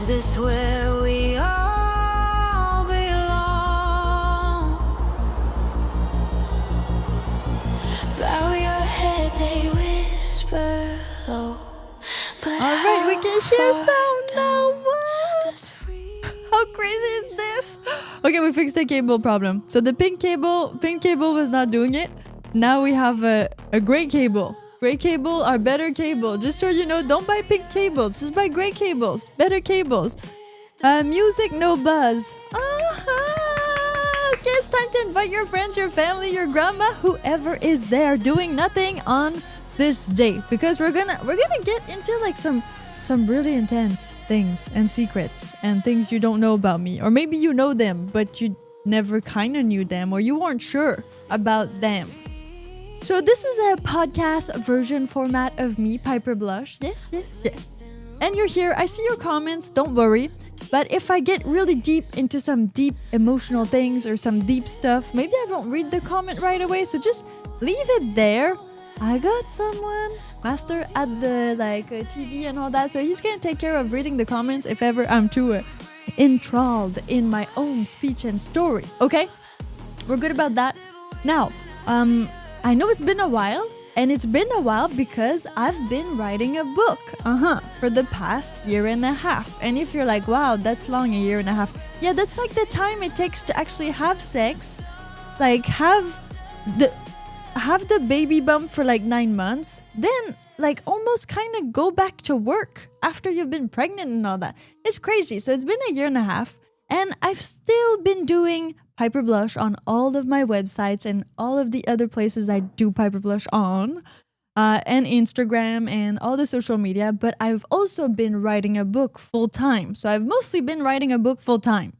Is this where we all belong? Bow your head, they whisper low. All right, we can share sound now. What? How crazy is this? Okay, we fixed the cable problem. So the pink cable was not doing it. Now we have a gray cable. Gray cable are better cable. Just so you know, don't buy pink cables. Just buy gray cables. Better cables. Music, no buzz. Okay, it's time to invite your friends, your family, your grandma, whoever is there doing nothing on this day, because we're gonna get into like some really intense things and secrets and things you don't know about me, or maybe you know them but you never kind of knew them, or you weren't sure about them. So this is a podcast version format of me, Piper Blush. Yes. And you're here. I see your comments. Don't worry. But if I get really deep into some deep emotional things or some deep stuff, maybe I won't read the comment right away. So just leave it there. I got someone, master at the TV and all that, so he's gonna take care of reading the comments if ever I'm too enthralled in my own speech and story. Okay, we're good about that. Now, I know it's been a while, and it's been a while because I've been writing a book, for the past year and a half. And if you're like, wow, that's long, a year and a half. Yeah, that's like the time it takes to actually have sex, like have the baby bump for like 9 months, then like almost kind of go back to work after you've been pregnant and all that. It's crazy. So it's been a year and a half, and I've still been doing Piper Blush on all of my websites and all of the other places I do Piper Blush on, and Instagram and all the social media. But I've also been writing a book full time. So I've mostly been writing a book full time.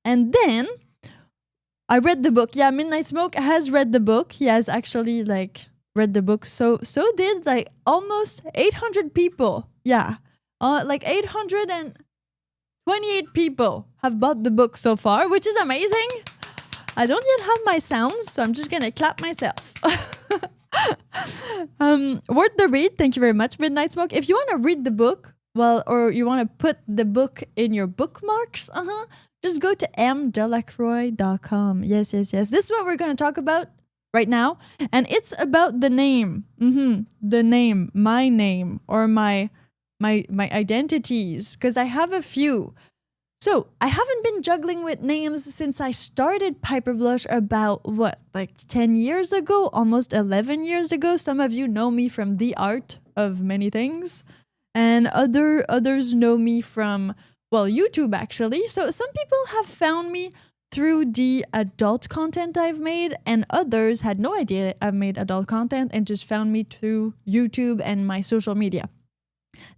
And then I read the book. Yeah, Midnight Smoke has read the book. He has actually read the book. So did almost 800 people. Yeah. 828 people have bought the book so far, which is amazing. I don't yet have my sounds, so I'm just going to clap myself. Worth the read. Thank you very much, Midnight Smoke. If you want to read the book, or you want to put the book in your bookmarks, just go to mdelacroix.com. Yes. This is what we're going to talk about right now. And it's about the name. The name, my name, or my identities, because I have a few. So I haven't been juggling with names since I started Piper Blush about 10 years ago, almost 11 years ago. Some of you know me from the art of many things, and others know me from YouTube actually. So some people have found me through the adult content I've made, and others had no idea I've made adult content and just found me through YouTube and my social media.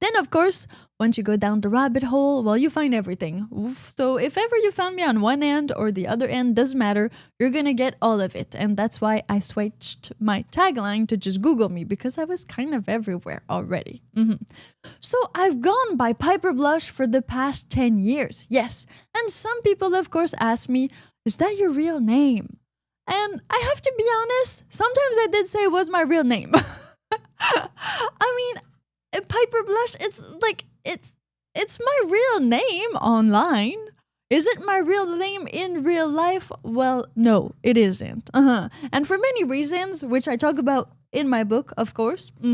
Then, of course, once you go down the rabbit hole, you find everything. So if ever you found me on one end or the other end, doesn't matter. You're going to get all of it. And that's why I switched my tagline to just Google me, because I was kind of everywhere already. So I've gone by Piper Blush for the past 10 years. Yes. And some people, of course, ask me, is that your real name? And I have to be honest, sometimes I did say it was my real name. I mean, Piper Blush, it's my real name online. Is it my real name in real life? Well, no, it isn't. And for many reasons, which I talk about in my book, of course. But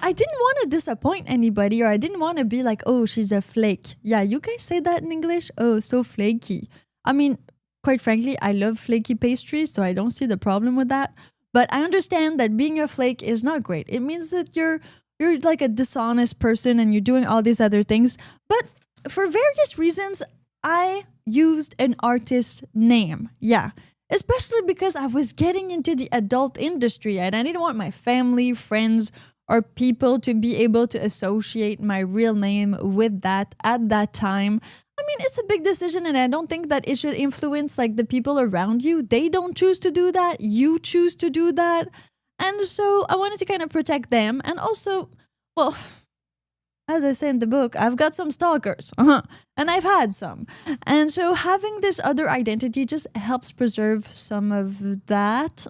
I didn't want to disappoint anybody, or I didn't want to be like, oh, she's a flake. Yeah, you guys say that in English? Oh, so flaky. I mean, quite frankly, I love flaky pastry, so I don't see the problem with that. But I understand that being a flake is not great. It means that you're like a dishonest person and you're doing all these other things. But for various reasons, I used an artist name. Yeah. Especially because I was getting into the adult industry and I didn't want my family, friends, or people to be able to associate my real name with that at that time. I mean, it's a big decision, and I don't think that it should influence the people around you. They don't choose to do that. You choose to do that. And so I wanted to kind of protect them. And also, as I say in the book, I've got some stalkers. And I've had some. And so having this other identity just helps preserve some of that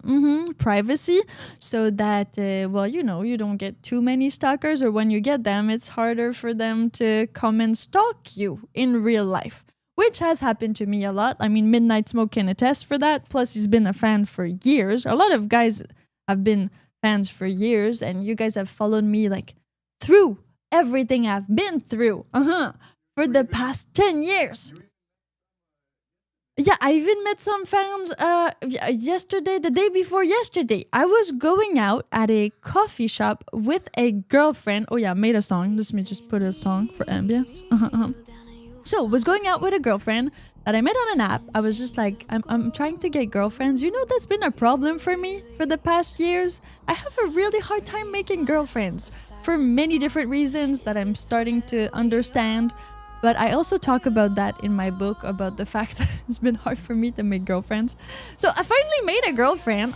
privacy so that, you don't get too many stalkers, or when you get them, it's harder for them to come and stalk you in real life, which has happened to me a lot. I mean, Midnight Smoke can attest for that. Plus, he's been a fan for years. A lot of guys have been fans for years, and you guys have followed me like through everything I've been through for the past 10 years. Yeah, I even met some fans yesterday, the day before yesterday. I was going out at a coffee shop with a girlfriend. Oh yeah, made a song. Let me just put a song for ambience. So, was going out with a girlfriend that I met on an app. I was just like, I'm trying to get girlfriends. You know, that's been a problem for me for the past years. I have a really hard time making girlfriends for many different reasons that I'm starting to understand. But I also talk about that in my book, about the fact that it's been hard for me to make girlfriends. So I finally made a girlfriend.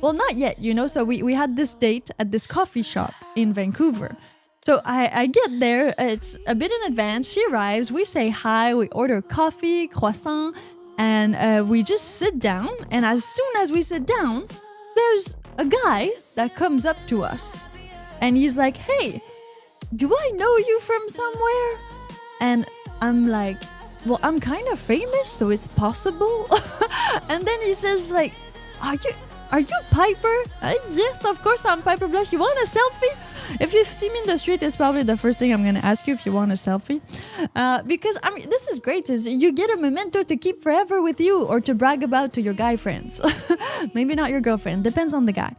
Well, not yet, So we had this date at this coffee shop in Vancouver. So I get there, it's a bit in advance. She arrives, we say hi, we order coffee, croissant, and we just sit down. And as soon as we sit down, there's a guy that comes up to us. And he's like, hey, do I know you from somewhere? And I'm like, well, I'm kind of famous, so it's possible. And then he says like, are you Piper? Yes, of course I'm Piper Blush. You want a selfie? If you see me in the street, it's probably the first thing I'm going to ask you if you want a selfie. Because, I mean, this is great. Is you get a memento to keep forever with you or to brag about to your guy friends. Maybe not your girlfriend. Depends on the guy.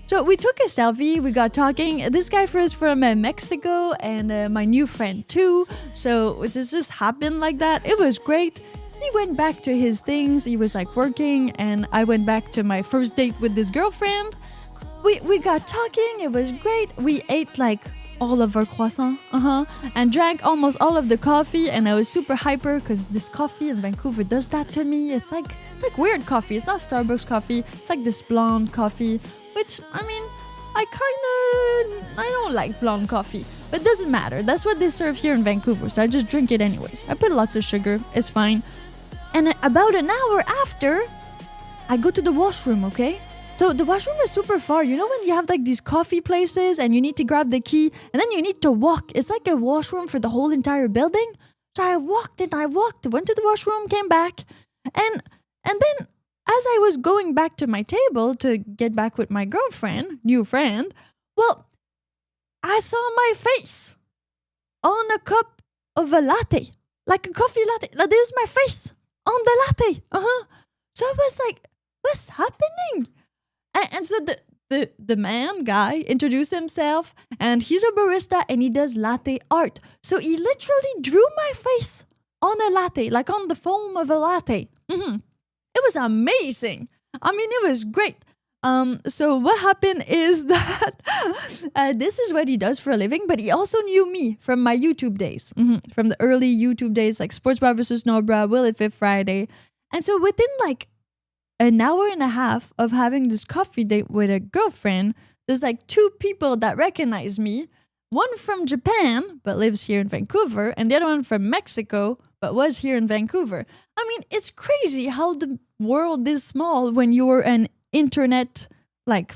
So we took a selfie. We got talking. This guy is from Mexico and my new friend too. So it just happened like that. It was great. He went back to his things. He was like working, and I went back to my first date with this girlfriend. We got talking. It was great. We ate like all of our croissants, and drank almost all of the coffee. And I was super hyper because this coffee in Vancouver does that to me. It's like weird coffee. It's not Starbucks coffee. It's like this blonde coffee, which I mean, I don't like blonde coffee, but it doesn't matter. That's what they serve here in Vancouver, so I just drink it anyways. I put lots of sugar. It's fine. And about an hour after, I go to the washroom, okay? So the washroom is super far. You know when you have like these coffee places and you need to grab the key and then you need to walk. It's like a washroom for the whole entire building. So I walked, went to the washroom, came back. And then as I was going back to my table to get back with my girlfriend, new friend, well, I saw my face on a cup of a latte. Like a coffee latte. Like, there's my face on the latte. So I was like, what's happening? And so the man guy introduced himself, and he's a barista and he does latte art. So he literally drew my face on a latte, like on the foam of a latte. It was amazing. I mean, it was great. So what happened is that this is what he does for a living, but he also knew me from my YouTube days, from the early YouTube days, like Sports Bar vs. No Bra, Will It Fit Friday. And so within like an hour and a half of having this coffee date with a girlfriend, there's like two people that recognize me. One from Japan, but lives here in Vancouver, and the other one from Mexico, but was here in Vancouver. I mean, it's crazy how the world is small when you're an internet, like,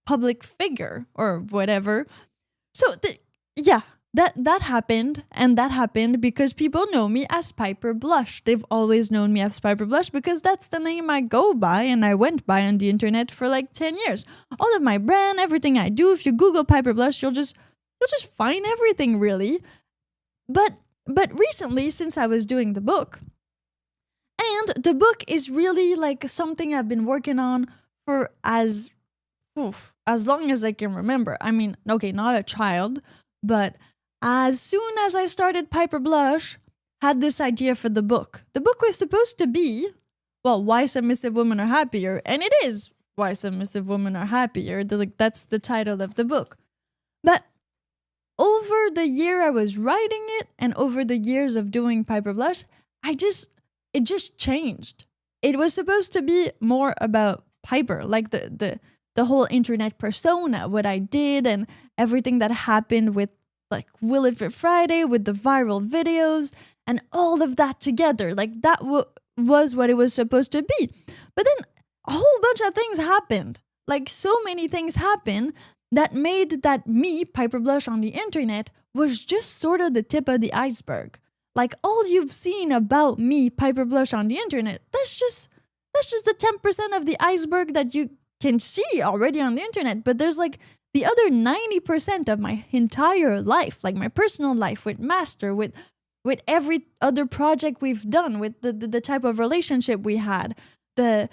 public figure or whatever. So, that happened, and that happened because people know me as Piper Blush. They've always known me as Piper Blush because that's the name I go by and I went by on the internet for like 10 years. All of my brand, everything I do, if you Google Piper Blush, you'll just find everything, really. But recently, since I was doing the book, and the book is really like something I've been working on for as long as I can remember. I mean, okay, not a child, but as soon as I started Piper Blush, had this idea for the book. The book was supposed to be, well, Why Submissive Women Are Happier, and it is Why Submissive Women Are Happier. That's the title of the book. But over the year I was writing it, and over the years of doing Piper Blush, it just changed. It was supposed to be more about Piper, like the whole internet persona, what I did, and everything that happened with like Will It Fit Friday with the viral videos and all of that together. Like that was what it was supposed to be. But then a whole bunch of things happened. Like so many things happened that made that me, Piper Blush on the internet, was just sort of the tip of the iceberg. Like all you've seen about me, Piper Blush on the internet, that's just the 10% of the iceberg that you can see already on the internet. But there's like the other 90% of my entire life, like my personal life with Master, with every other project we've done, with the type of relationship we had, the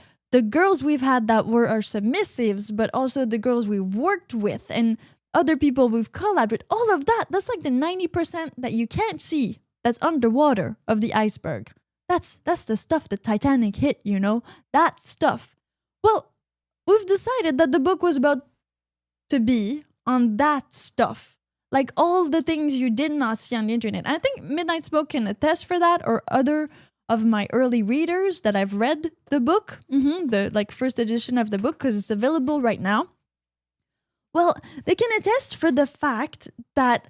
girls we've had that were our submissives, but also the girls we've worked with and other people we've collabed with, all of that, that's like the 90% that you can't see, that's underwater of the iceberg. That's the stuff the Titanic hit, you know? That stuff. Well, we've decided that the book was about to be on that stuff. Like all the things you did not see on the internet. And I think Midnight Smoke can attest for that, or other of my early readers that I've read the book, the like first edition of the book, because it's available right now. Well, they can attest for the fact that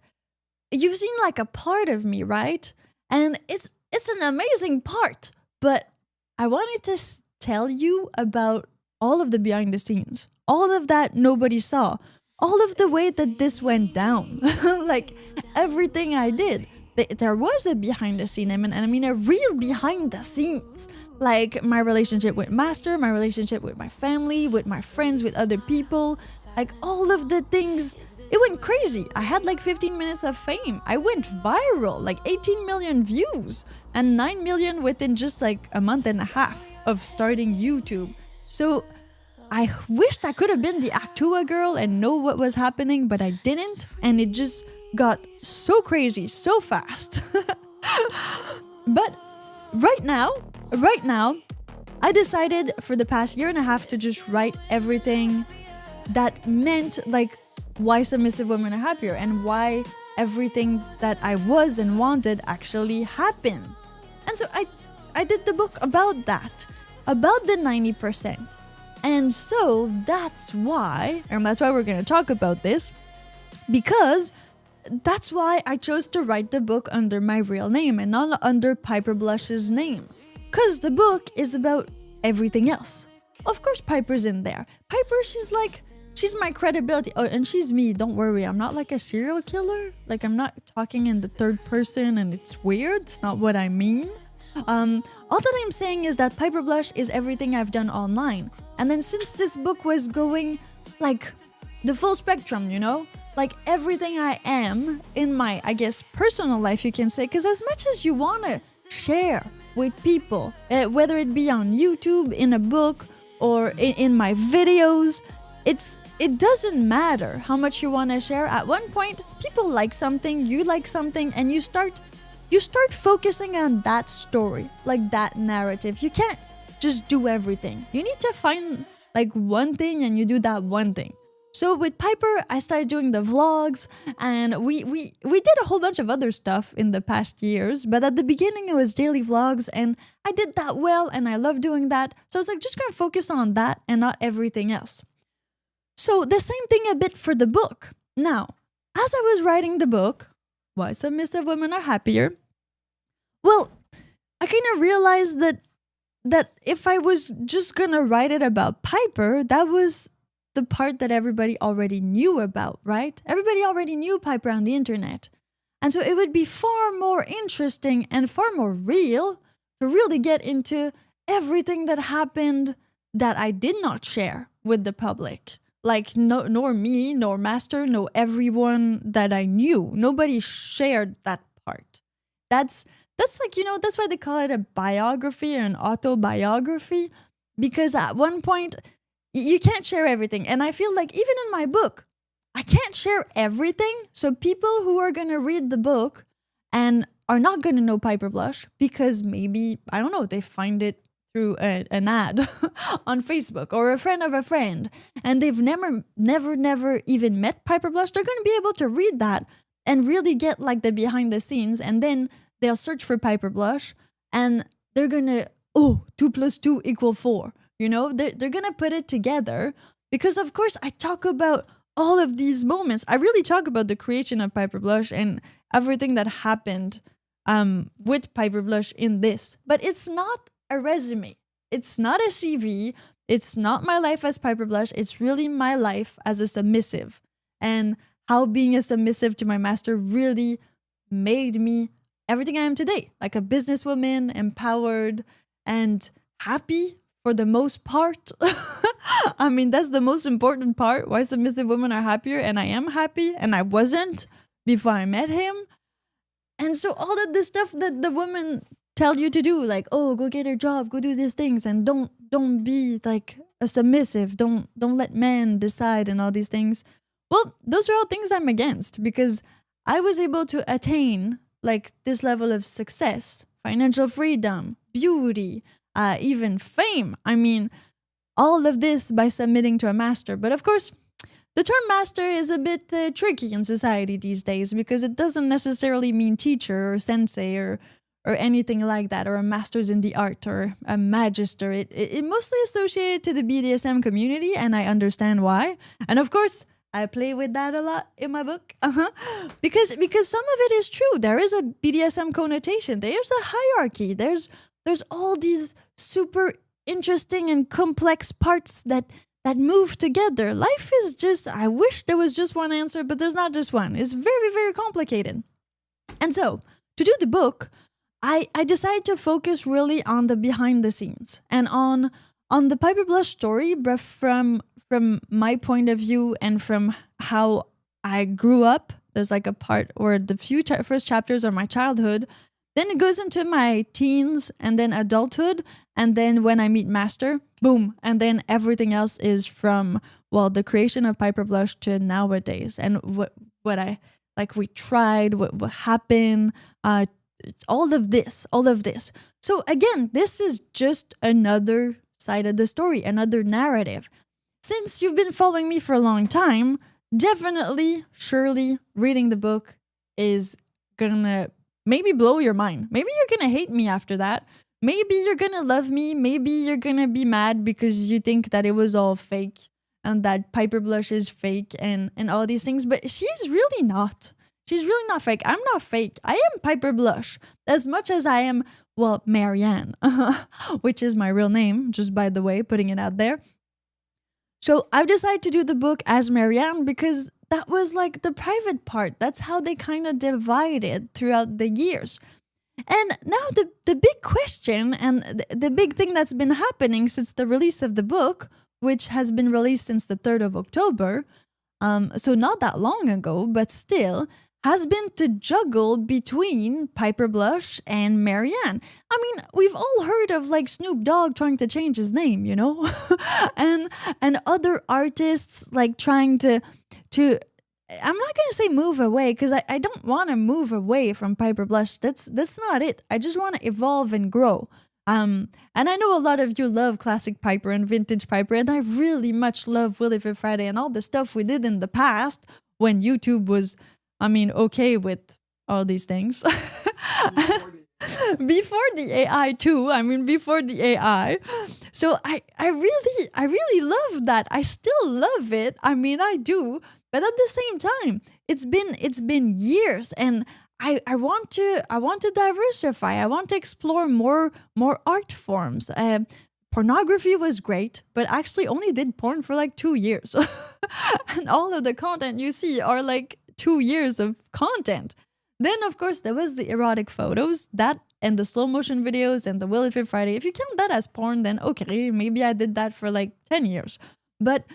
you've seen like a part of me, right? And it's an amazing part, but I wanted to tell you about all of the behind the scenes, all of that nobody saw, all of the way that this went down, like everything I did. There was a behind the scene, I mean a real behind the scenes, like my relationship with Master, my relationship with my family, with my friends, with other people, like all of the things. It went crazy. I had like 15 minutes of fame. I went viral, like 18 million views and 9 million within just like a month and a half of starting YouTube. So I wished I could have been the Actua girl and know what was happening, but I didn't, and it just got so crazy so fast. But right now, I decided for the past year and a half to just write everything that meant like why submissive women are happier and why everything that I was and wanted actually happened. And so I did the book about that, about the 90%. And so that's why we're going to talk about this, because that's why I chose to write the book under my real name and not under Piper Blush's name. Because the book is about everything else. Of course, Piper's in there. Piper, she's my credibility. Oh, and she's me. Don't worry. I'm not like a serial killer. Like, I'm not talking in the third person and it's weird. It's not what I mean. All that I'm saying is that Piper Blush is everything I've done online. And then since this book was going like the full spectrum, you know, like everything I am in my, I guess, personal life, you can say, because as much as you want to share with people, whether it be on YouTube, in a book, or in my videos, it doesn't matter how much you want to share. At one point, people like something, you like something, and you start focusing on that story, like that narrative. You can't just do everything. You need to find like one thing and you do that one thing. So with Piper, I started doing the vlogs, and we did a whole bunch of other stuff in the past years, but at the beginning it was daily vlogs, and I did that well, and I love doing that. So I was like, just gonna focus on that and not everything else. So the same thing a bit for the book. Now, as I was writing the book, Why Submissive Women Are Happier, well, I kind of realized that if I was just gonna write it about Piper, that was the part that everybody already knew about, right? Everybody already knew Piper on the internet. And so it would be far more interesting and far more real to really get into everything that happened that I did not share with the public. Like, nor me, nor Master, nor everyone that I knew. Nobody shared that part. That's like, you know, that's why they call it a biography or an autobiography. Because at one point, you can't share everything. And I feel like even in my book, I can't share everything. So people who are going to read the book and are not going to know Piper Blush because maybe, I don't know, they find it through an ad on Facebook or a friend of a friend, and they've never even met Piper Blush, they're going to be able to read that and really get like the behind the scenes, and then they'll search for Piper Blush and they're going to, 2 + 2 = 4. You know, they're going to put it together because, of course, I talk about all of these moments. I really talk about the creation of Piper Blush and everything that happened with Piper Blush in this. But it's not a resume. It's not a CV. It's not my life as Piper Blush. It's really my life as a submissive. And how being a submissive to my master really made me everything I am today. Like a businesswoman, empowered, and happy for the most part. I mean, that's the most important part. Why submissive women are happier, and I am happy, and I wasn't before I met him. And so all of the stuff that the women tell you to do, like, oh, go get a job, go do these things, and don't be like a submissive, don't let men decide and all these things. Well, those are all things I'm against, because I was able to attain like this level of success, financial freedom, beauty, even fame. I mean, all of this by submitting to a master. But of course, the term master is a bit tricky in society these days, because it doesn't necessarily mean teacher or sensei or anything like that, or a master's in the art or a magister. It mostly associated to the BDSM community, and I understand why. And of course, I play with that a lot in my book. Because some of it is true. There is a BDSM connotation. There's a hierarchy. There's all these super interesting and complex parts that move together. Life is just, I wish there was just one answer, but there's not just one. It's very, very complicated. And so, to do the book, I decided to focus really on the behind the scenes and on the Piper Blush story, but from my point of view and from how I grew up. There's like a part where the first chapters are my childhood. Then it goes into my teens and then adulthood. And then when I meet Master, boom. And then everything else is from, well, the creation of Piper Blush to nowadays. And what I, like we tried, what happened, it's all of this. So again, this is just another side of the story, another narrative. Since you've been following me for a long time, definitely, surely, reading the book is gonna maybe blow your mind. Maybe you're gonna hate me after that. Maybe you're gonna love me. Maybe you're gonna be mad because you think that it was all fake and that Piper Blush is fake and all these things. But she's really not. She's really not fake. I'm not fake. I am Piper Blush as much as I am, well, Marianne, which is my real name, just by the way, putting it out there. So I've decided to do the book as Marianne because that was like the private part. That's how they kind of divided throughout the years. And now the big question and the big thing that's been happening since the release of the book, which has been released since the 3rd of October, so not that long ago, but still, has been to juggle between Piper Blush and Marianne. I mean, we've all heard of like Snoop Dogg trying to change his name, you know? and other artists like trying to I'm not going to say move away, because I don't want to move away from Piper Blush. That's not it. I just want to evolve and grow. And I know a lot of you love classic Piper and vintage Piper, and I really much love Willy for Friday and all the stuff we did in the past when YouTube was, I mean, okay with all these things. Before the AI too. I mean, before the AI. So I really love that. I still love it. I mean, I do. But at the same time, it's been years, and I want to diversify. I want to explore more art forms. Pornography was great, but actually only did porn for like 2 years. And all of the content you see are like 2 years of content. Then, of course, there was the erotic photos, that and the slow motion videos and the Willy Fit Friday. If you count that as porn, then okay, maybe I did that for like 10 years. But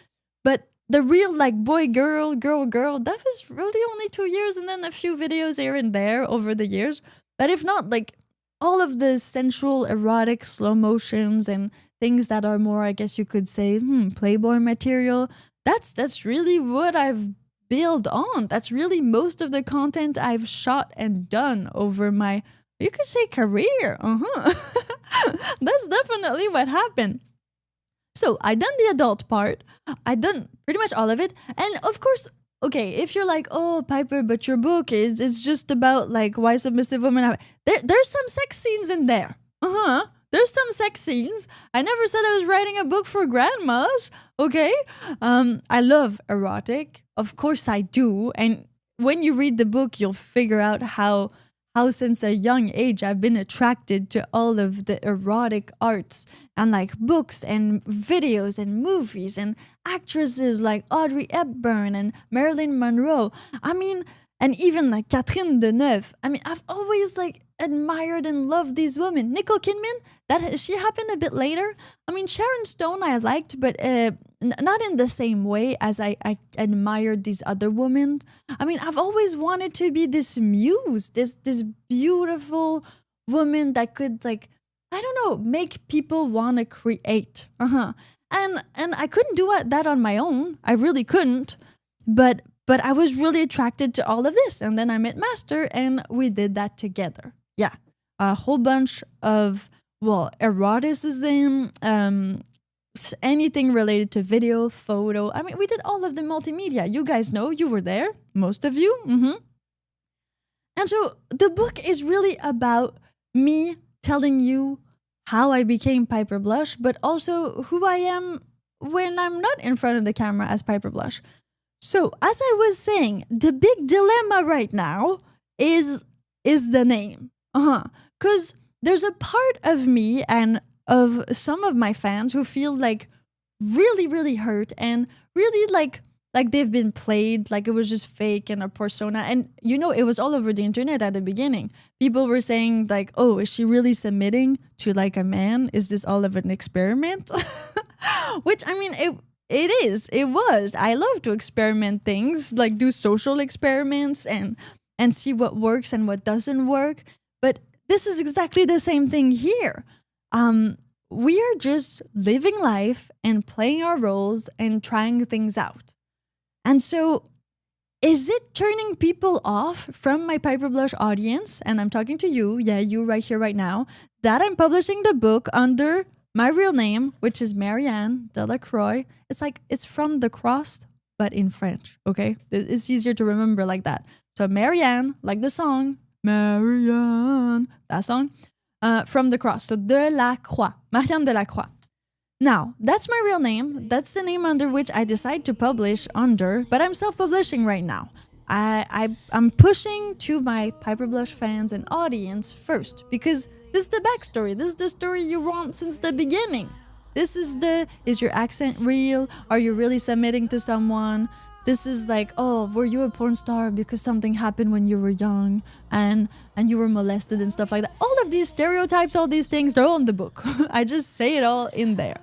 the real like boy, girl, that was really only 2 years, and then a few videos here and there over the years. But if not, like all of the sensual, erotic, slow motions and things that are more, I guess you could say, Playboy material, that's really what I've built on. That's really most of the content I've shot and done over my, you could say, career. That's definitely what happened. So I done the adult part. I done pretty much all of it. And of course, okay, if you're like, oh, Piper, but your book it's just about like why submissive women have, there's some sex scenes in there. There's some sex scenes. I never said I was writing a book for grandmas, okay? I love erotic. Of course I do. And when you read the book, you'll figure out how since a young age I've been attracted to all of the erotic arts and like books and videos and movies and actresses like Audrey Hepburn and Marilyn Monroe. I mean, and even like Catherine Deneuve. I mean, I've always like admired and loved these women. Nicole Kidman, she happened a bit later. I mean, Sharon Stone I liked, but not in the same way as I admired these other women. I mean, I've always wanted to be this muse, this beautiful woman that could like, I don't know, make people want to create. And I couldn't do that on my own. I really couldn't. But I was really attracted to all of this. And then I met Master and we did that together. Yeah. A whole bunch of, eroticism, anything related to video, photo. I mean, we did all of the multimedia. You guys know, you were there, most of you. And so the book is really about me telling you how I became Piper Blush, but also who I am when I'm not in front of the camera as Piper Blush. So, as I was saying, the big dilemma right now is the name. Because there's a part of me and of some of my fans who feel like really, really hurt and really like they've been played, like it was just fake and a persona. And, you know, it was all over the internet at the beginning. People were saying like, oh, is she really submitting to like a man? Is this all of an experiment? Which, I mean, it was. I love to experiment things, like do social experiments and see what works and what doesn't work. But this is exactly the same thing here. We are just living life and playing our roles and trying things out. And so, is it turning people off from my Piper Blush audience? And I'm talking to you, you right here, right now, that I'm publishing the book under my real name, which is Marian De La Croix. It's like, it's from the cross, but in French, okay? It's easier to remember like that. So Marianne, like the song, Marianne, that song, from the cross. So De La Croix, Marian De La Croix. Now, that's my real name. That's the name under which I decide to publish under, but I'm self-publishing right now. I'm pushing to my Piper Blush fans and audience first, because this is the backstory. This is the story you want since the beginning. This is your accent real? Are you really submitting to someone? This is like, oh, were you a porn star because something happened when you were young and you were molested and stuff like that. All of these stereotypes, all these things, they're all in the book. I just say it all in there.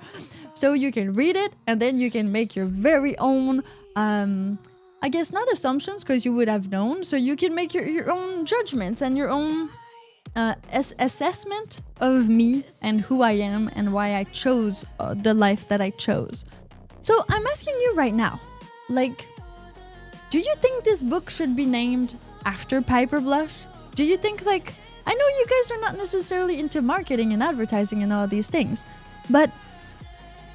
So you can read it and then you can make your very own, I guess not assumptions because you would have known. So you can make your own judgments and your own assessment of me and who I am and why I chose the life that I chose. So I'm asking you right now, like, do you think this book should be named after Piper Blush? Do you think, like, I know you guys are not necessarily into marketing and advertising and all these things, but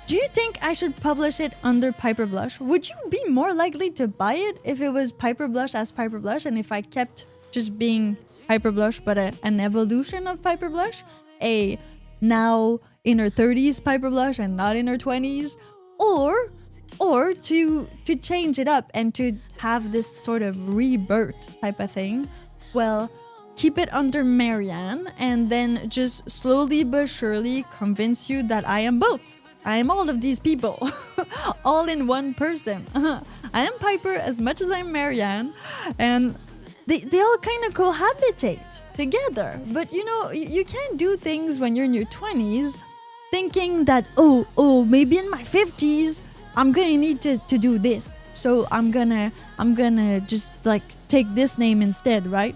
do you think I should publish it under Piper Blush? Would you be more likely to buy it if it was Piper Blush as Piper Blush and if I kept just being Piper Blush but an evolution of Piper Blush? A now in her 30s Piper Blush and not in her 20s? Or to change it up and to have this sort of rebirth type of thing, well, keep it under Marianne and then just slowly but surely convince you that I am both. I am all of these people, all in one person. I am Piper as much as I'm Marianne, and they all kind of cohabitate together. But you know, you can't do things when you're in your 20s thinking that, oh, maybe in my 50s, I'm gonna need to do this. So I'm gonna just like take this name instead, right?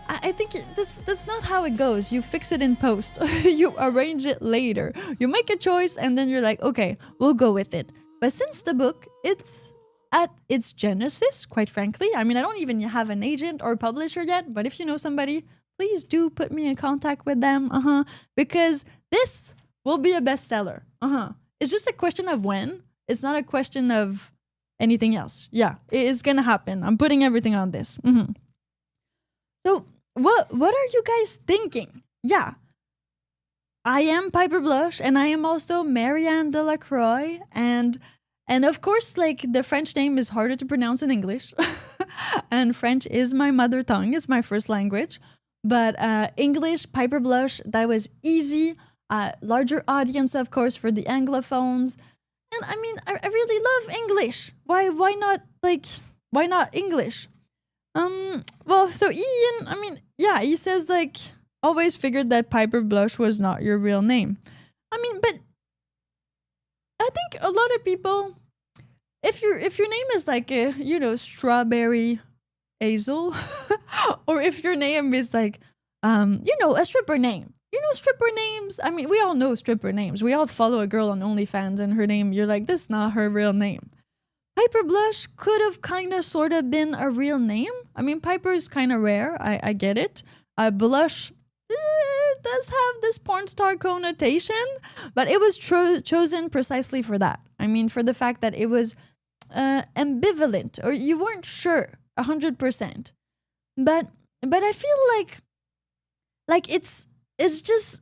I think that's not how it goes. You fix it in post. You arrange it later. You make a choice and then you're like, okay, we'll go with it. But since the book, it's at its genesis, quite frankly. I mean, I don't even have an agent or publisher yet, but if you know somebody, please do put me in contact with them. Because this will be a bestseller. It's just a question of when. It's not a question of anything else. Yeah, it is gonna happen. I'm putting everything on this. So what are you guys thinking? Yeah, I am Piper Blush, and I am also Marian De La Croix, and of course, like the French name is harder to pronounce in English, and French is my mother tongue; it's my first language. But English, Piper Blush, that was easy. Larger audience, of course, for the Anglophones, and I mean, I really love English. Why not why not English? Well, so Ian, I mean, yeah, he says like always figured that Piper Blush was not your real name. I mean, but I think a lot of people, if your name is like Strawberry Hazel, or if your name is like a stripper name. Stripper names. I mean, we all know stripper names. We all follow a girl on OnlyFans and her name, you're like, this is not her real name. Piper Blush could have kind of sort of been a real name. I mean, Piper is kind of rare. I get it. Blush does have this porn star connotation, but it was chosen precisely for that. I mean, for the fact that it was ambivalent, or you weren't sure 100%. But I feel like it's just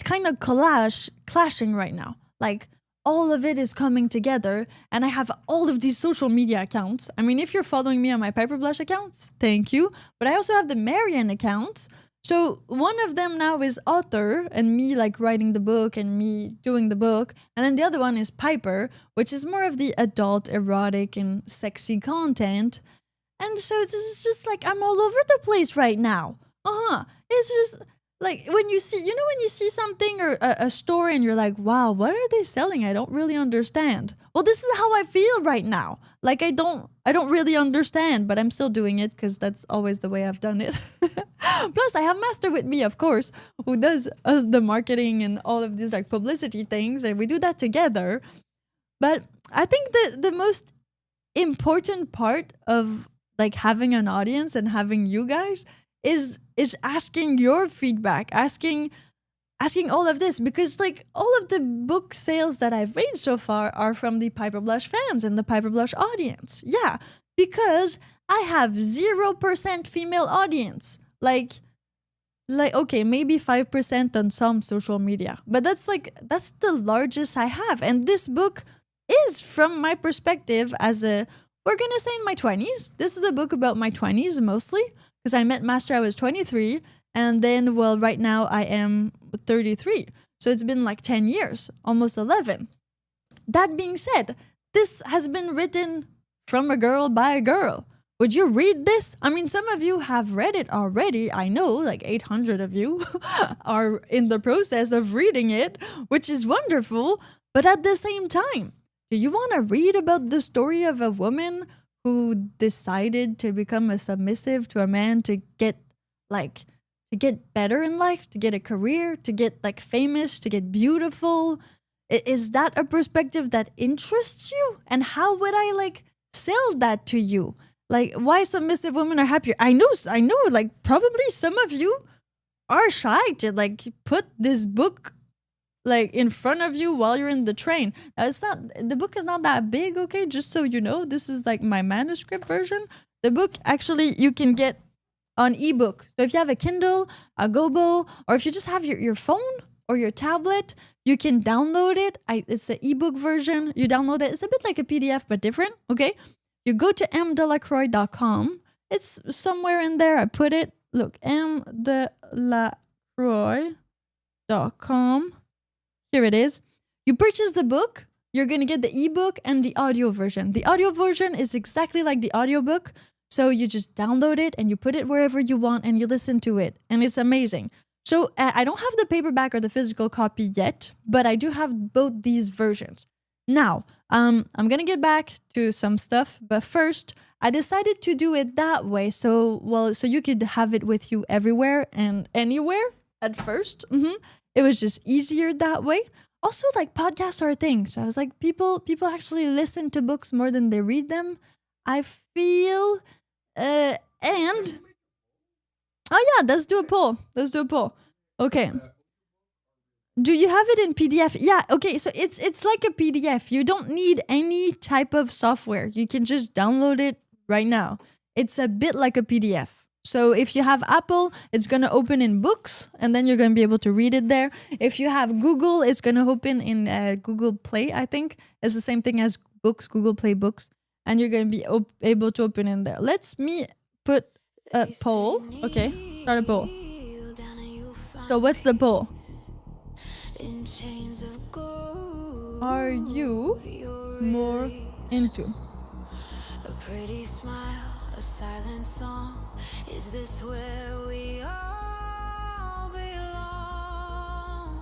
kind of clashing right now. Like all of it is coming together, and I have all of these social media accounts. I mean, if you're following me on my Piper Blush accounts, thank you. But I also have the Marian accounts. So one of them now is author and me like writing the book and me doing the book. And then the other one is Piper, which is more of the adult, erotic, and sexy content. And so it's just like I'm all over the place right now. It's just like when you see something or a store and you're like, wow, what are they selling? I don't really understand. Well, this is how I feel right now. Like I don't really understand, but I'm still doing it because that's always the way I've done it. Plus, I have Master with me, of course, who does the marketing and all of these like publicity things, and we do that together. But I think the most important part of like having an audience and having you guys is asking your feedback, asking all of this, because like all of the book sales that I've made so far are from the Piper Blush fans and the Piper Blush audience. Yeah, because I have 0% female audience. Like okay, maybe 5% on some social media, but that's the largest I have. And this book is from my perspective as we're gonna say in my 20s. This is a book about my 20s mostly, because I met Master I was 23, and then, well, right now I am 33. So it's been like 10 years, almost 11. That being said, this has been written from a girl by a girl. Would you read this? I mean, some of you have read it already. I know, like 800 of you are in the process of reading it, which is wonderful. But at the same time, do you want to read about the story of a woman who decided to become a submissive to a man to get better in life, to get a career, to get like famous, to get beautiful? Is that a perspective that interests you? And how would I like sell that to you? Like, why submissive women are happier? I know, like probably some of you are shy to like put this book like in front of you while you're in the train. Now, the book is not that big, okay? Just so you know, this is like my manuscript version. The book actually you can get on Ebook. So if you have a Kindle, a Gobo, or if you just have your phone or your tablet, you can download it. It's the Ebook version. You download it. It's a bit like a PDF, but different, okay? You go to mdelacroix.com. It's somewhere in there. I put it. Look, mdelacroix.com. Here it is. You purchase the book. You're going to get the ebook and the audio version. The audio version is exactly like the audiobook. So you just download it and you put it wherever you want and you listen to it. And it's amazing. So I don't have the paperback or the physical copy yet, but I do have both these versions. Now, I'm going to get back to some stuff. But first, I decided to do it that way. So you could have it with you everywhere and anywhere at first. It was just easier that way. Also, like podcasts are a thing. So I was like, people actually listen to books more than they read them, I feel. And oh yeah, let's do a poll. Okay. Do you have it in PDF? Yeah, okay, so it's like a PDF. You don't need any type of software. You can just download it right now. It's a bit like a PDF. So if you have Apple, it's going to open in Books, and then you're going to be able to read it there. If you have Google, it's going to open in Google Play, I think. It's the same thing as Books, Google Play Books. And you're going to be able to open in there. Let's me put a poll. Okay, start a poll. So what's the poll? Are you more into? A pretty smile, a silent song. Is this where we all belong?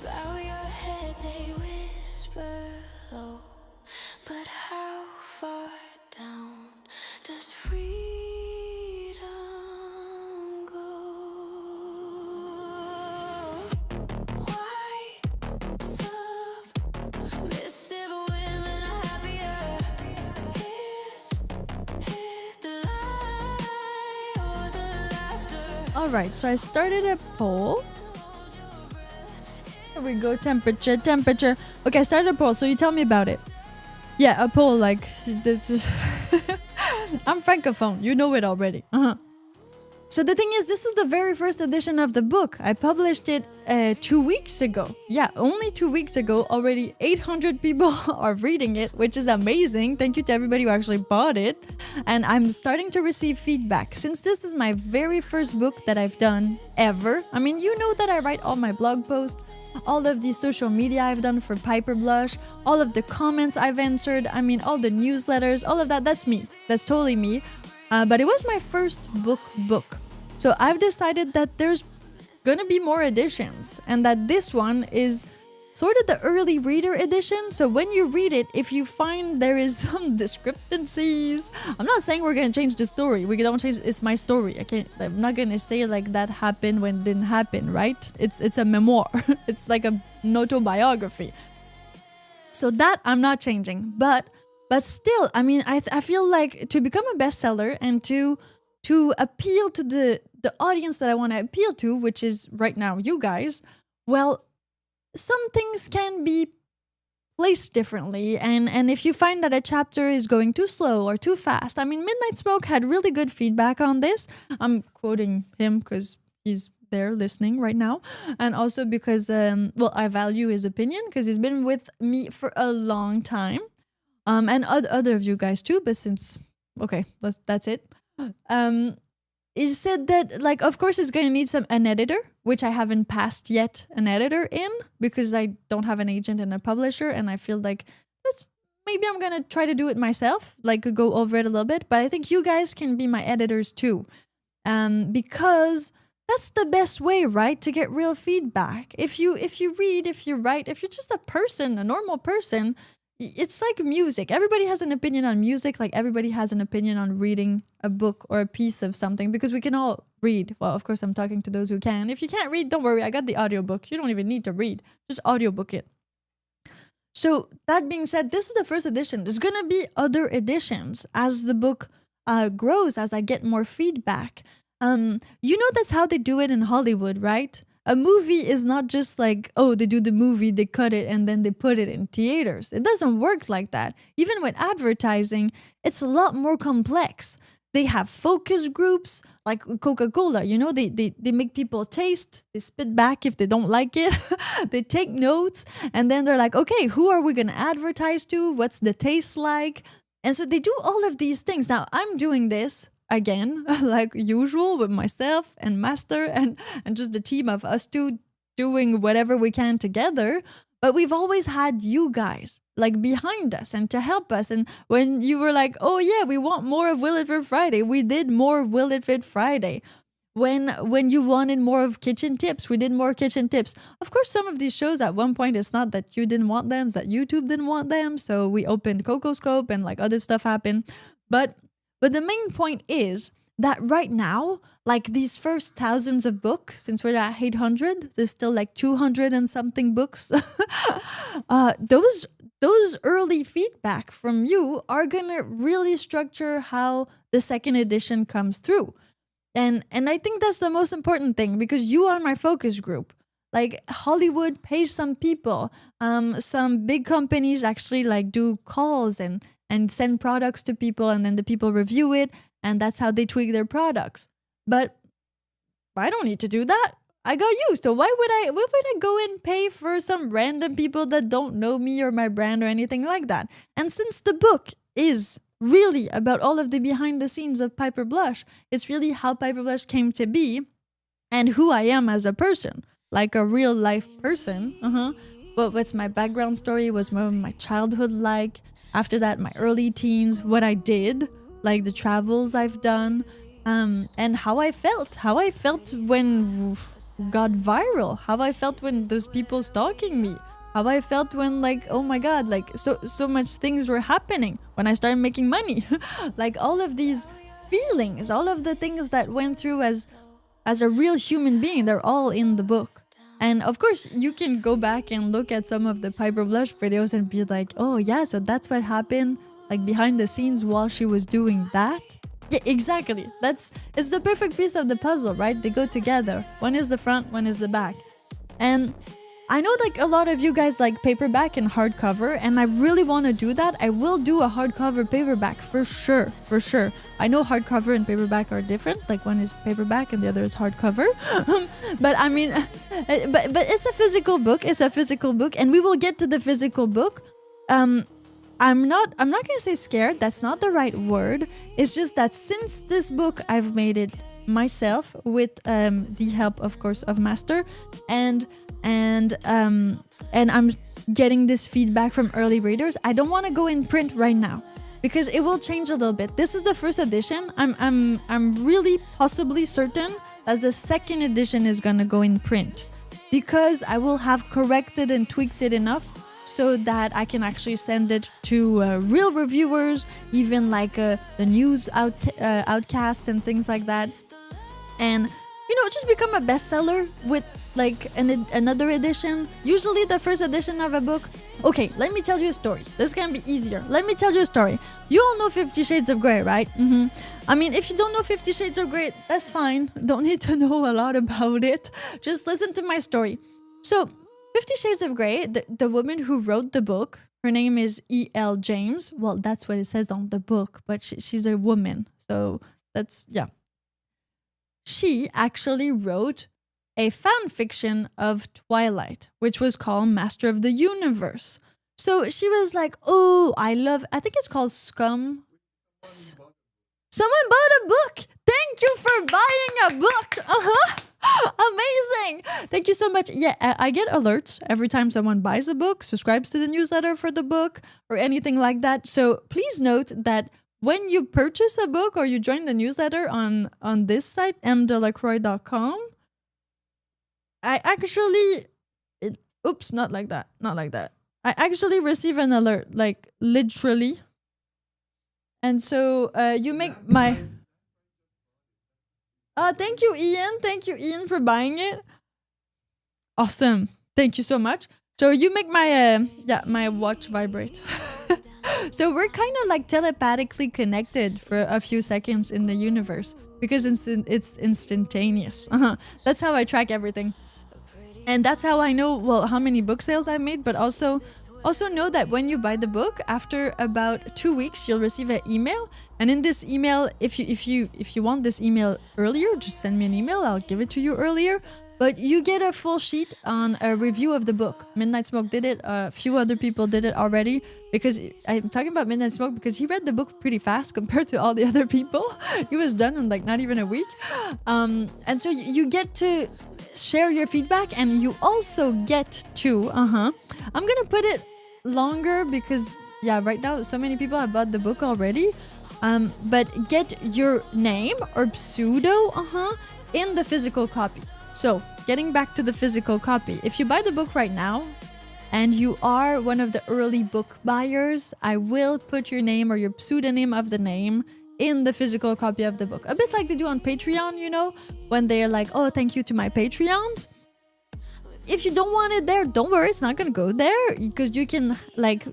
Bow your head, they whisper low. But how far down does freedom go? Why submissive women are happier? Is it the lie or the laughter? All right, so I started a poll. Here we go, temperature. Okay, I started a poll, so you tell me about it. Yeah, a poll, like, I'm francophone, you know it already. So the thing is, this is the very first edition of the book. I published it 2 weeks ago. Yeah, only 2 weeks ago. Already 800 people are reading it, which is amazing. Thank you to everybody who actually bought it. And I'm starting to receive feedback. Since this is my very first book that I've done ever. I mean, you know that I write all my blog posts, all of the social media I've done for Paperback, all of the comments I've answered, I mean, all the newsletters, all of that, that's me. That's totally me. But it was my first book. So I've decided that there's gonna be more editions, and that this one is sort of the early reader edition. So when you read it, if you find there is some discrepancies, I'm not saying we're gonna change the story. We don't change. It's my story. I'm not gonna say like that happened when it didn't happen, right? It's a memoir. It's like a autobiography. So that I'm not changing, but still, I mean, I feel like to become a bestseller and to appeal to the audience that I want to appeal to, which is right now you guys, well, some things can be placed differently. And if you find that a chapter is going too slow or too fast, I mean, Midnight Smoke had really good feedback on this. I'm quoting him because he's there listening right now. And also because, I value his opinion because he's been with me for a long time. And other of you guys too, but since, okay, that's it. He said that, like, of course it's going to need an editor, which I haven't passed yet an editor in because I don't have an agent and a publisher, and I feel like maybe I'm going to try to do it myself, like go over it a little bit, but I think you guys can be my editors too, because that's the best way, right, to get real feedback. If you read, if you write, if you're just a person, a normal person, it's like music. Everybody has an opinion on music, like everybody has an opinion on reading a book or a piece of something, because we can all read. Well, of course, I'm talking to those who can. If you can't read, don't worry. I got the audiobook. You don't even need to read. Just audiobook it. So that being said, this is the first edition. There's going to be other editions as the book grows, as I get more feedback. You know, that's how they do it in Hollywood, right? A movie is not just like, oh, they do the movie, they cut it, and then they put it in theaters. It doesn't work like that. Even with advertising, it's a lot more complex. They have focus groups, like Coca-Cola, you know, they make people taste, they spit back if they don't like it, they take notes, and then they're like, okay, who are we going to advertise to? What's the taste like? And so they do all of these things. Now, I'm doing this again, like usual, with myself and Master and just the team of us two doing whatever we can together. But we've always had you guys like behind us and to help us. And when you were like, oh yeah, we want more of Will It Fit Friday, we did more Will It Fit Friday. When you wanted more of kitchen tips, we did more kitchen tips. Of course, some of these shows at one point, it's not that you didn't want them, it's that YouTube didn't want them. So we opened Cocoscope and like other stuff happened. But the main point is that right now, like these first thousands of books, since we're at 800, there's still like 200 and something books. Those early feedback from you are gonna really structure how the second edition comes through. And I think that's the most important thing, because you are my focus group. Like Hollywood pays some people. Some big companies actually like do calls and and send products to people, and then the people review it, and that's how they tweak their products. But I don't need to do that. I got you. So why would I go and pay for some random people that don't know me or my brand or anything like that? And since the book is really about all of the behind the scenes of Piper Blush, it's really how Piper Blush came to be and who I am as a person, like a real life person. What's my background story? What's my childhood like? After that, my early teens, what I did, like the travels I've done, and how I felt when got viral, how I felt when those people stalking me, how I felt when, like, oh my god, like so much things were happening when I started making money. Like all of these feelings, all of the things that went through as a real human being, they're all in the book. And of course you can go back and look at some of the Piper Blush videos and be like, oh yeah, so that's what happened, like behind the scenes while she was doing that. Yeah, exactly. It's the perfect piece of the puzzle, right? They go together. One is the front, one is the back. And I know like a lot of you guys like paperback and hardcover, and I really want to do that. I will do a hardcover paperback for sure. I know hardcover and paperback are different. Like one is paperback and the other is hardcover. But I mean, but it's a physical book. It's a physical book, and we will get to the physical book. I'm not gonna say scared, that's not the right word. It's just that since this book I've made it myself with the help, of course, of Master, and I'm getting this feedback from early readers, I don't want to go in print right now because it will change a little bit. This is the first edition. I'm really possibly certain that the second edition is gonna go in print because I will have corrected and tweaked it enough so that I can actually send it to real reviewers, even like the news outcasts and things like that. And, just become a bestseller with like another edition. Usually the first edition of a book. Okay, let me tell you a story. This can be easier. Let me tell you a story. You all know 50 Shades of Grey, right? I mean, if you don't know 50 Shades of Grey, that's fine. Don't need to know a lot about it. Just listen to my story. So, 50 Shades of Grey, the woman who wrote the book, her name is E.L. James. Well, that's what it says on the book, but she's a woman. So that's, yeah. She actually wrote a fan fiction of Twilight, which was called Master of the Universe. So she was like, oh, I think it's called Scum. Someone bought a book. Thank you for buying a book. Amazing. Thank you so much. Yeah, I get alerts every time someone buys a book, subscribes to the newsletter for the book, or anything like that. So please note that when you purchase a book or you join the newsletter on this site, mdelacroix.com, I actually... not like that. I actually receive an alert, like literally. And so you make my... thank you, Ian. Thank you, Ian, for buying it. Awesome. Thank you so much. So you make my my watch vibrate. So we're kind of like telepathically connected for a few seconds in the universe because it's instantaneous. That's how I track everything. And that's how I know, well, how many book sales I've made, but also know that when you buy the book, after about 2 weeks, you'll receive an email. And in this email, if you want this email earlier, just send me an email. I'll give it to you earlier. But you get a full sheet on a review of the book. Midnight Smoke did it. A few other people did it already. Because I'm talking about Midnight Smoke because he read the book pretty fast compared to all the other people. He was done in like not even a week. And so you get to share your feedback, and you also get to I'm gonna put it longer because right now so many people have bought the book already, but get your name or pseudo in the physical copy. So getting back to the physical copy, if you buy the book right now and you are one of the early book buyers, I will put your name or your pseudonym of the name in the physical copy of the book, a bit like they do on Patreon, when they're like, oh, thank you to my Patreons. If you don't want it there, don't worry, it's not gonna go there, because you can like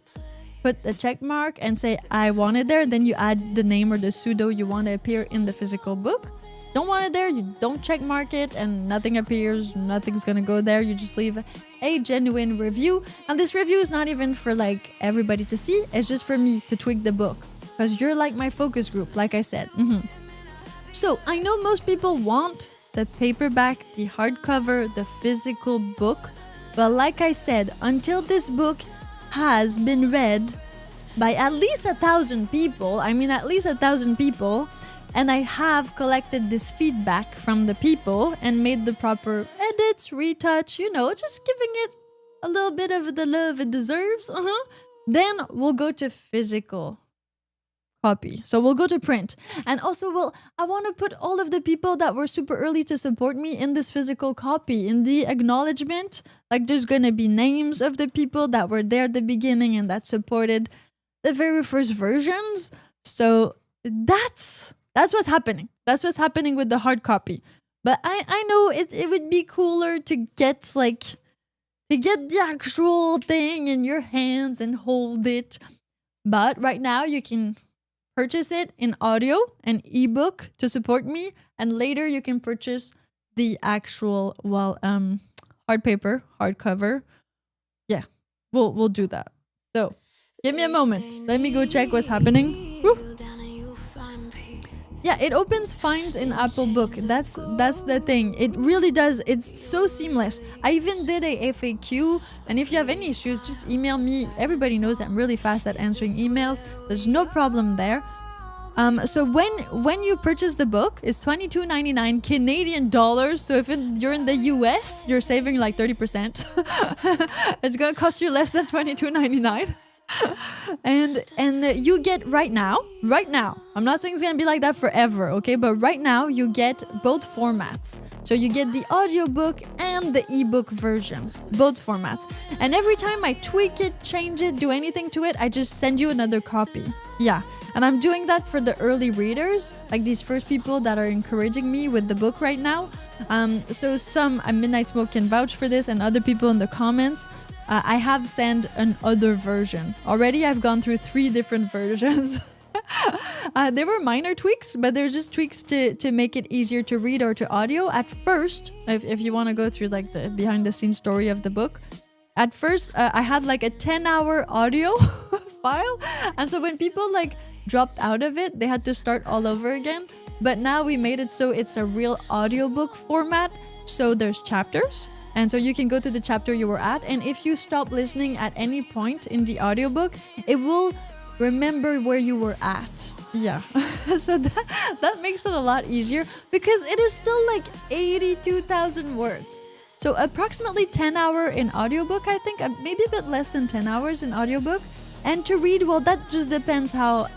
put a check mark and say I want it there, then you add the name or the pseudo you want to appear in the physical book. Don't want it there, you don't check mark it and nothing appears, nothing's gonna go there, you just leave a genuine review. And this review is not even for like everybody to see. It's just for me to tweak the book. Because you're like my focus group, like I said. So I know most people want the paperback, the hardcover, the physical book. But like I said, until this book has been read by at least 1,000 people, at least 1,000 people, and I have collected this feedback from the people and made the proper edits, retouch, just giving it a little bit of the love it deserves, then we'll go to physical copy. So we'll go to print. And also, I want to put all of the people that were super early to support me in this physical copy. In the acknowledgement, like there's going to be names of the people that were there at the beginning and that supported the very first versions. So that's what's happening. That's what's happening with the hard copy. But I know it would be cooler to get the actual thing in your hands and hold it. But right now you can purchase it in audio and ebook to support me, and later you can purchase the actual hardcover. Yeah, we'll do that. So give me a moment. Let me go check what's happening. Woo. Yeah, it opens fine in Apple Book. That's the thing. It really does. It's so seamless. I even did a FAQ, and if you have any issues, just email me. Everybody knows I'm really fast at answering emails. There's no problem there. So when you purchase the book, it's $22.99 Canadian dollars. So if you're in the US, you're saving like 30%. It's gonna cost you less than $22.99. and you get right now, I'm not saying it's gonna be like that forever, okay, but right now you get both formats. So you get the audiobook and the ebook version, both formats, and every time I tweak it, change it, do anything to it, I just send you another copy. Yeah, and I'm doing that for the early readers, like these first people that are encouraging me with the book right now. So some Midnight Smoke can vouch for this, and other people in the comments. I have sent an other version. Already I've gone through 3 different versions. There were minor tweaks, but they're just tweaks to make it easier to read or to audio. At first, if you want to go through like the behind the scenes story of the book, at first I had like a 10-hour audio file. And so when people like dropped out of it, they had to start all over again. But now we made it so it's a real audiobook format. So there's chapters. And so you can go to the chapter you were at, and if you stop listening at any point in the audiobook, it will remember where you were at. Yeah. So that makes it a lot easier because it is still like 82,000 words. So approximately 10 hours in audiobook, I think, maybe a bit less than 10 hours in audiobook. And to read, well, that just depends how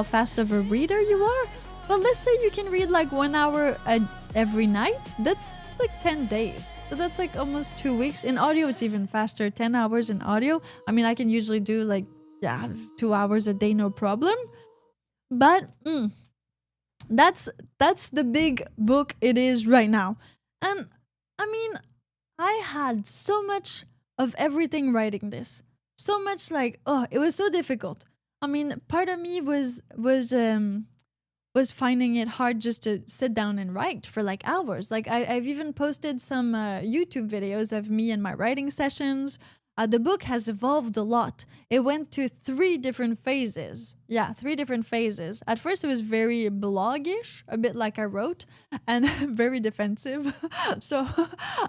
fast of a reader you are. But let's say you can read like 1 hour every night. That's like 10 days. So that's like almost 2 weeks. In audio, it's even faster. 10 hours in audio. I can usually do like 2 hours a day, no problem. But that's the big book it is right now. And I had so much of everything writing this. So much like, it was so difficult. Part of me was finding it hard just to sit down and write for like hours. Like I've even posted some YouTube videos of me and my writing sessions. The book has evolved a lot. It went to 3 different phases. Yeah, 3 different phases. At first it was very bloggish, a bit like I wrote, and very defensive. So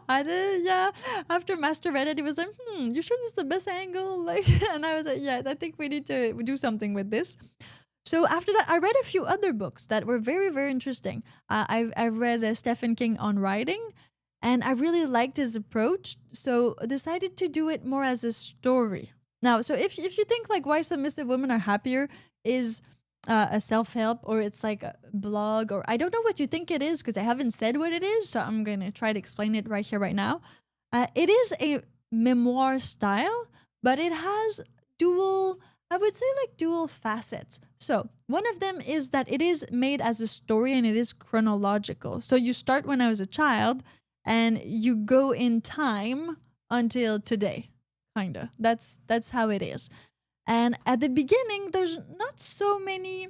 after Master read it, he was like, you sure this is the best angle? And I was like, yeah, I think we need to do something with this. So after that, I read a few other books that were very, very interesting. I've read Stephen King on writing, and I really liked his approach. So decided to do it more as a story. Now, so if you think like Why Submissive Women Are Happier is a self-help, or it's like a blog, or I don't know what you think it is because I haven't said what it is. So I'm going to try to explain it right here, right now. It is a memoir style, but it has dual facets. So one of them is that it is made as a story and it is chronological. So you start when I was a child and you go in time until today, kinda. That's how it is. And at the beginning, there's not so many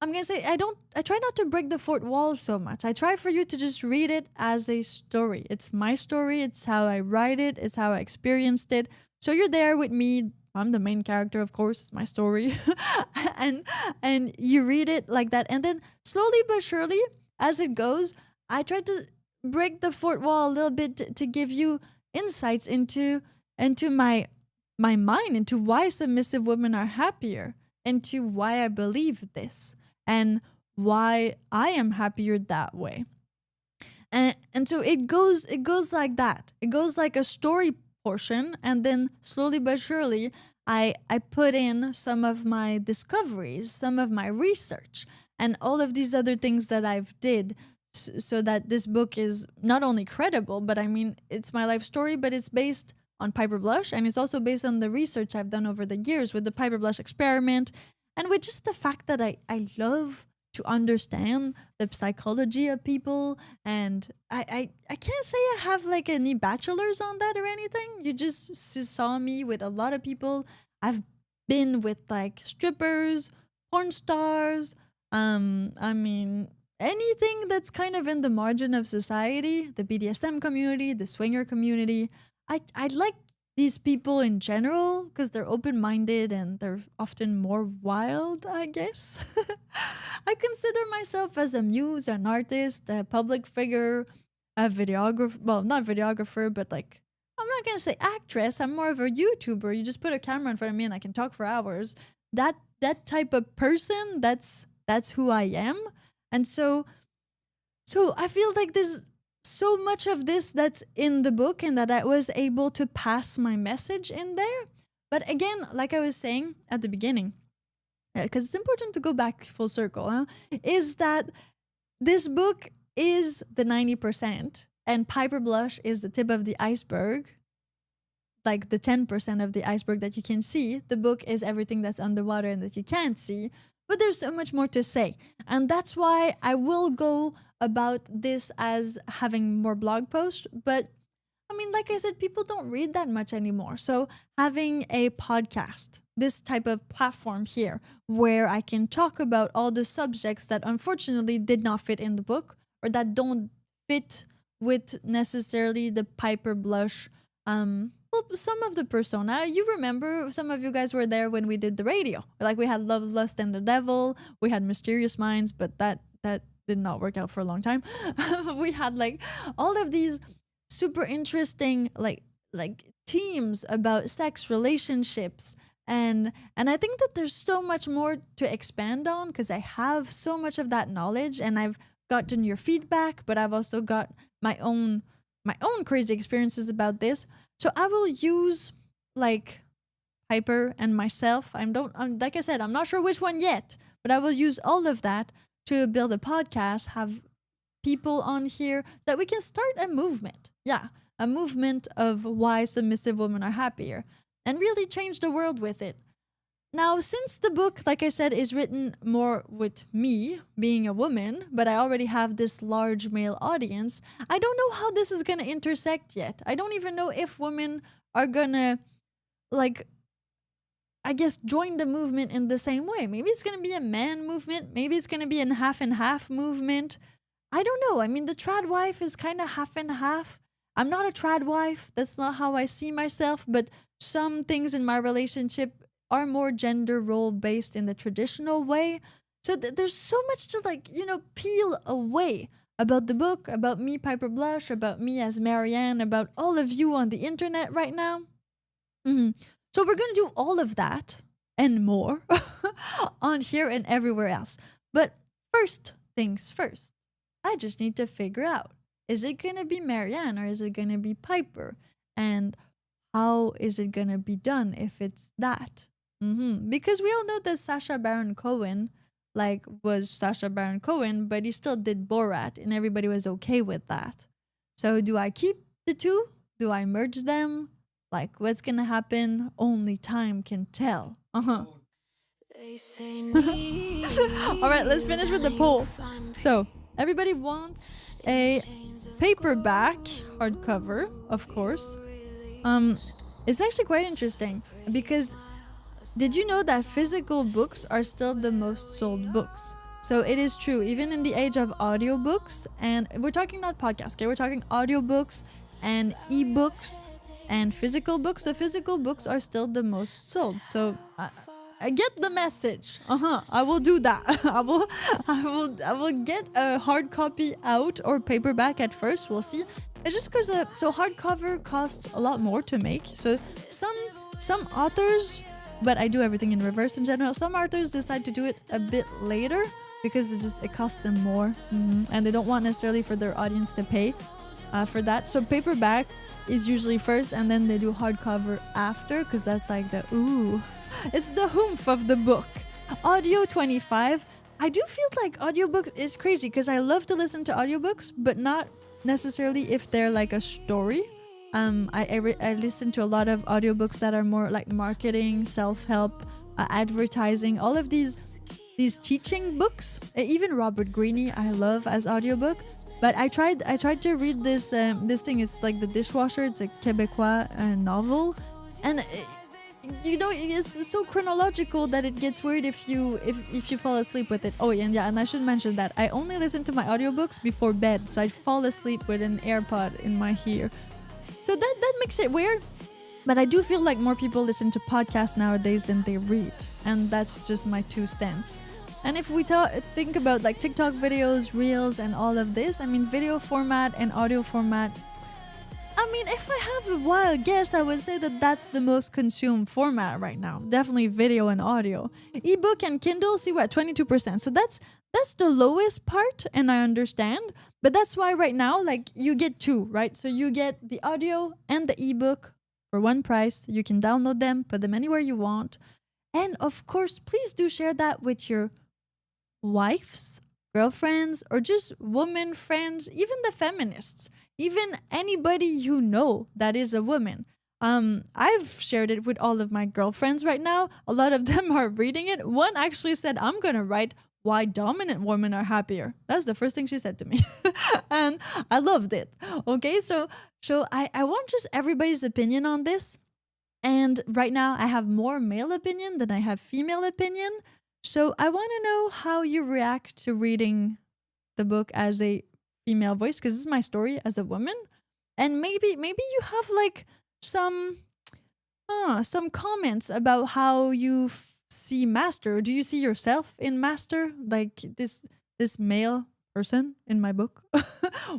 I'm gonna say I try not to break the fourth wall so much. I try for you to just read it as a story. It's my story, it's how I write it, it's how I experienced it. So you're there with me. I'm the main character, of course, it's my story. and and you read it like that. And then slowly but surely, as it goes, I try to break the fourth wall a little bit to give you insights into my mind, into why submissive women are happier, into why I believe this, and why I am happier that way. And so it goes like that. It goes like a story portion, and then slowly but surely I put in some of my discoveries, some of my research, and all of these other things that I've did, so that this book is not only credible, but I mean it's my life story, but it's based on Piper Blush, and it's also based on the research I've done over the years with the Piper Blush experiment, and with just the fact that I love to understand the psychology of people. And I can't say I have like any bachelors on that or anything. You just saw me with a lot of people. I've been with like strippers, porn stars, I mean anything that's kind of in the margin of society, the BDSM community, the swinger community. I like these people in general because they're open-minded and they're often more wild, I guess. I consider myself as a muse, an artist, a public figure, a videographer. Well, not videographer, but like, I'm not going to say actress. I'm more of a YouTuber. You just put a camera in front of me and I can talk for hours. That type of person, that's who I am. And so I feel like there's so much of this that's in the book, and that I was able to pass my message in there. But again, like I was saying at the beginning, because it's important to go back full circle, is that this book is the 90%, and Piper Blush is the tip of the iceberg, like the 10% of the iceberg that you can see. The book is everything that's underwater and that you can't see. But there's so much more to say. And that's why I will go about this as having more blog posts. But I mean, like I said, people don't read that much anymore. So having a podcast, this type of platform here, where I can talk about all the subjects that unfortunately did not fit in the book, or that fit with necessarily the Piper Blush, well, some of the persona. You remember, some of you guys were there when we did the radio. Like we had Love, Lust, and the Devil. We had Mysterious Minds, but that did not work out for a long time. We had like all of these super interesting like themes about sex, relationships, and I think that there's so much more to expand on because I have so much of that knowledge, and I've gotten your feedback, but I've also got my own crazy experiences about this. So I will use like Piper and myself. Like I said, I'm not sure which one yet, but I will use all of that to build a podcast, have people on here so that we can start a movement. Yeah, a movement of why submissive women are happier and really change the world with it. Now, since the book, like I said, is written more with me being a woman, but I already have this large male audience, I don't know how this is going to intersect yet. I don't even know if women are going to, like, I guess, join the movement in the same way. Maybe it's going to be a man movement. Maybe it's going to be a half and half movement. I don't know. I mean, the trad wife is kind of half and half. I'm not a trad wife. That's not how I see myself. But some things in my relationship are more gender role based in the traditional way. So there's so much to peel away about the book, about me, Piper Blush, about me as Marianne, about all of you on the internet right now. So we're going to do all of that and more on here and everywhere else. But first things first, I just need to figure out, is it going to be Marianne or is it going to be Piper? And how is it going to be done if it's that? Because we all know that Sacha Baron Cohen was Sacha Baron Cohen, but he still did Borat and everybody was okay with that. So do I keep the two? Do I merge them? Like, what's gonna happen? Only time can tell. All right, let's finish with the poll. So everybody wants a paperback hardcover, of course. It's actually quite interesting because did you know that physical books are still the most sold books? So it is true, even in the age of audiobooks, and we're talking not podcasts, okay? We're talking audiobooks and ebooks and physical books. The physical books are still the most sold. So I get the message. I will do that. I will get a hard copy out or paperback at first. We'll see. It's just because so hardcover costs a lot more to make. So some authors, but I do everything in reverse in general. Some authors decide to do it a bit later because it costs them more, and they don't want necessarily for their audience to pay for that. So paperback is usually first, and then they do hardcover after, because that's like the it's the oomph of the book. Audio 25. I do feel like audiobooks is crazy because I love to listen to audiobooks, but not necessarily if they're like a story. I listen to a lot of audiobooks that are more like marketing, self-help, advertising, all of these teaching books. Even Robert Greene I love as audiobook. But I tried to read this thing. It's like The Dishwasher. It's a Quebecois novel, and it's so chronological that it gets weird if you fall asleep with it. And I should mention that I only listen to my audiobooks before bed, so I fall asleep with an AirPod in my ear. So that makes it weird. But I do feel like more people listen to podcasts nowadays than they read, and that's just my 2 cents. And if we think about like TikTok videos, Reels, and all of this, I mean, video format and audio format, I mean, if I have a wild guess, I would say that that's the most consumed format right now. Definitely video and audio. Ebook and Kindle, see what, 22%. So that's the lowest part, and I understand. But that's why right now, like, you get 2, right? So you get the audio and the ebook for one price. You can download them, put them anywhere you want. And of course, please do share that with your wives, girlfriends, or just women friends, even the feminists, even anybody you know that is a woman. I've shared it with all of my girlfriends right now. A lot of them are reading it. One actually said, I'm gonna write why dominant women are happier. That's the first thing she said to me. And I loved it. Okay, so I want just everybody's opinion on this. And right now I have more male opinion than I have female opinion. So I want to know how you react to reading the book as a female voice, because this is my story as a woman. And maybe you have like some comments about how you see Master. Do you see yourself in Master, like this male person in my book,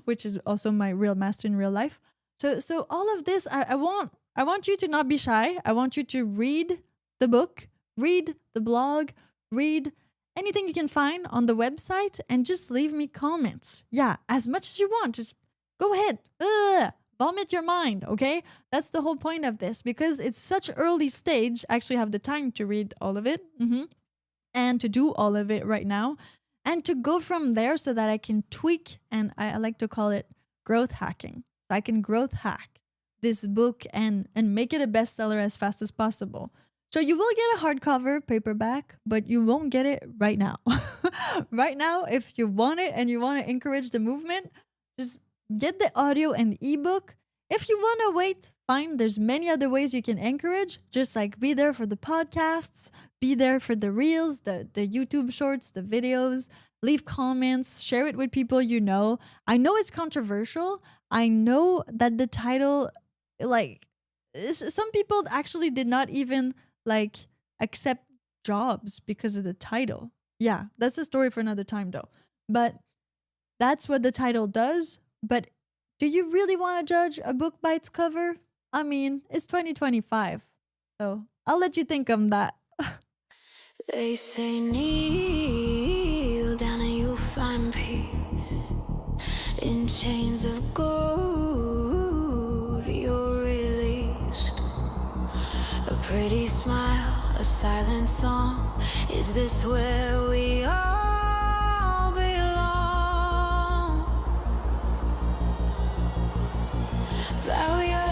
which is also my real master in real life? So all of this, I want you to not be shy. I want you to read the book, read the blog, read anything you can find on the website, and just leave me comments. Yeah, as much as you want. Just go ahead. Vomit your mind, okay? That's the whole point of this, because it's such early stage. I actually have the time to read all of it and to do all of it right now, and to go from there so that I can tweak, and I like to call it growth hacking. So I can growth hack this book and make it a bestseller as fast as possible. So you will get a hardcover paperback, but you won't get it right now. Right now, if you want it and you want to encourage the movement, just get the audio and ebook. If you want to wait, fine. There's many other ways you can encourage. Just like be there for the podcasts, be there for the reels, the YouTube shorts, the videos, leave comments, share it with people you know. I know it's controversial. I know that the title, like, some people actually did not even like accept jobs because of the title. Yeah, that's a story for another time though. But that's what the title does. But do you really want to judge a book by its cover? I mean, it's 2025. So I'll let you think on that. They say kneel down and you'll find peace. In chains of gold you're released. A pretty smile, a silent song. Is this where we are?